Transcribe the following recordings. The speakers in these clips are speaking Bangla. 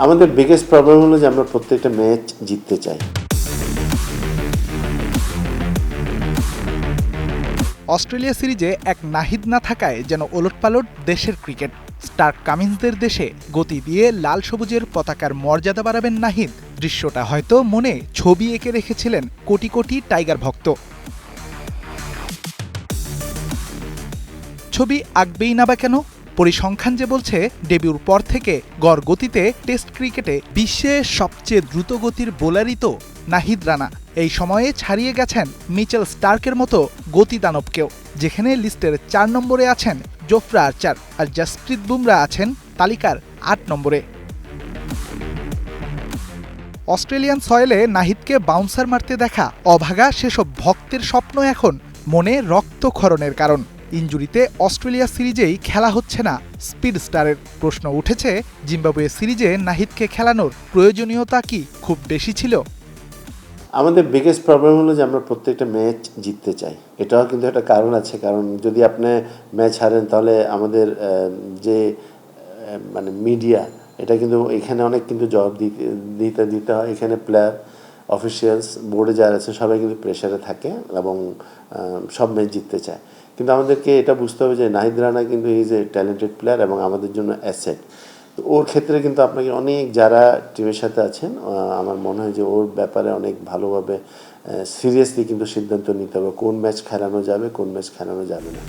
আমাদের বিগেস্ট প্রবলেম হলো যে আমরা প্রত্যেকটা ম্যাচ জিততে চাই। অস্ট্রেলিয়া সিরিজে এক নাহিদ না থাকায় যেন ওলটপালট দেশের ক্রিকেট। স্টার্ক কামিন্সদের দেশে গতি দিয়ে লাল সবুজের পতাকার মর্যাদা বাড়াবেন নাহিদ, দৃশ্যটা হয়তো মনে ছবি এঁকে রেখেছিলেন কোটি কোটি টাইগার ভক্ত। ছবি আঁকবেই না বা কেন? পরিসংখ্যান যে বলছে ডেবিউর পর থেকে গড় গতিতে টেস্ট ক্রিকেটে বিশ্বের সবচেয়ে দ্রুত গতির বোলারই তো নাহিদ রানা। এই সময়ে ছাড়িয়ে গেছেন মিচেল স্টার্কের মতো গতিদানবকেও, যেখানে লিস্টের 4 নম্বরে আছেন জোফরা আর্চার, আর জসপ্রীত বুমরা আছেন তালিকার 8 নম্বরে। অস্ট্রেলিয়ান সয়েলে নাহিদকে বাউন্সার মারতে দেখা অভাগা সেসব ভক্তের স্বপ্ন এখন মনে রক্তক্ষরণের কারণ। ইনজুরিতে অস্ট্রেলিয়া সিরিজেই খেলা হচ্ছে না স্পিড স্টারের। প্রশ্ন উঠেছে, জিম্বাবুয়ে সিরিজে নাহিদকে খেলানোর প্রয়োজনীয়তা কি খুব বেশি ছিল? আমাদের বিগেস্ট প্রবলেম হলো যে আমরা প্রত্যেকটা ম্যাচ জিততে চাই। এটাও কিন্তু একটা কারণ আছে, কারণ যদি আপনি ম্যাচ হারেন তাহলে আমাদের যে মানে মিডিয়া, এটা কিন্তু এখানে অনেক কিন্তু জবাব দিতে হয়। এখানে প্লেয়ার, অফিসিয়ালস, বোর্ডে যারা আছে সবাই কিন্তু প্রেশারে থাকে এবং সব ম্যাচ জিততে চায়। কিন্তু আমাদেরকে এটা বুঝতে হবে যে নাহিদ রানা কিন্তু ইজ এ ট্যালেন্টেড প্লেয়ার এবং আমাদের জন্য অ্যাসেট। তো ওর ক্ষেত্রে কিন্তু আপনাকে অনেক যারা টিমের সাথে আছেন, আমার মনে হয় যে ওর ব্যাপারে অনেক ভালোভাবে সিরিয়াসলি কিন্তু সিদ্ধান্ত নিতে হবে কোন ম্যাচ খেলানো যাবে, কোন ম্যাচ খেলানো যাবে না।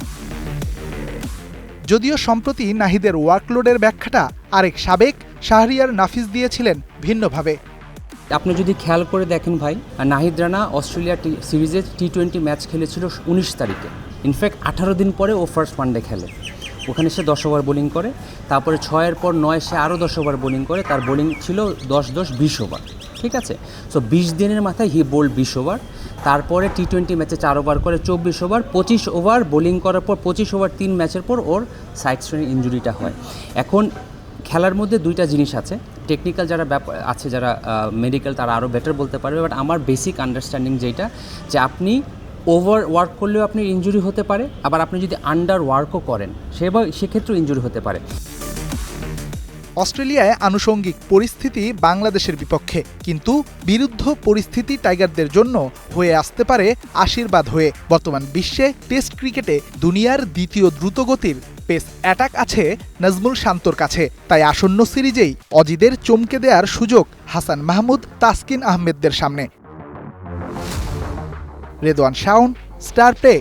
যদিও সম্প্রতি নাহিদের ওয়ার্কলোডের ব্যাখ্যাটা আরেক সাবেক শাহরিয়ার নাফিস দিয়েছিলেন ভিন্নভাবে। আপনি যদি খেয়াল করে দেখেন ভাই, নাহিদ রানা অস্ট্রেলিয়া সিরিজে টি-20 ম্যাচ খেলেছিল 19 তারিখে। ইনফ্যাক্ট 18 দিন পরে ও ফার্স্ট ওয়ানডে খেলে। ওখানে সে 10 ওভার বোলিং করে, তারপরে 6-এর পর 9 সে আরও 10 ওভার বোলিং করে। তার বোলিং ছিল 10-20 ওভার, ঠিক আছে। সো 20 দিনের মাথায় হি বোল্ড 20 ওভার। তারপরে টি-20 ম্যাচে 4 ওভার করে 24 ওভার, 25 ওভার বোলিং করার পর 25 ওভার 3 ম্যাচের পর ওর সাইড স্ট্রেন ইঞ্জুরিটা হয়। এখন খেলার মধ্যে দুইটা জিনিস আছে, টেকনিক্যাল যারা আছে, যারা মেডিকেল, তারা আরও বেটার বলতে পারবে। বাট আমার বেসিক আন্ডারস্ট্যান্ডিং যেটা, যে আপনি ওভার ওয়ার্ক করলেও আপনি ইনজুরি হতে পারে, আবার আপনি যদি আন্ডার ওয়ার্কও করেন সেক্ষেত্রেও ইনজুরি হতে পারে। অস্ট্রেলিয়ায় আনুষঙ্গিক পরিস্থিতি বাংলাদেশের বিপক্ষে, কিন্তু বিরুদ্ধ পরিস্থিতি টাইগারদের জন্য হয়ে আসতে পারে আশীর্বাদ হয়ে। বর্তমান বিশ্বে টেস্ট ক্রিকেটে দুনিয়ার দ্বিতীয় দ্রুতগতির পেস অ্যাটাক আছে নাজমুল শান্তর কাছে। তাই আসন্ন সিরিজেই অজিদের চমকে দেওয়ার সুযোগ হাসান মাহমুদ, তাসকিন আহমেদদের সামনে। Redwan Shaon, star play.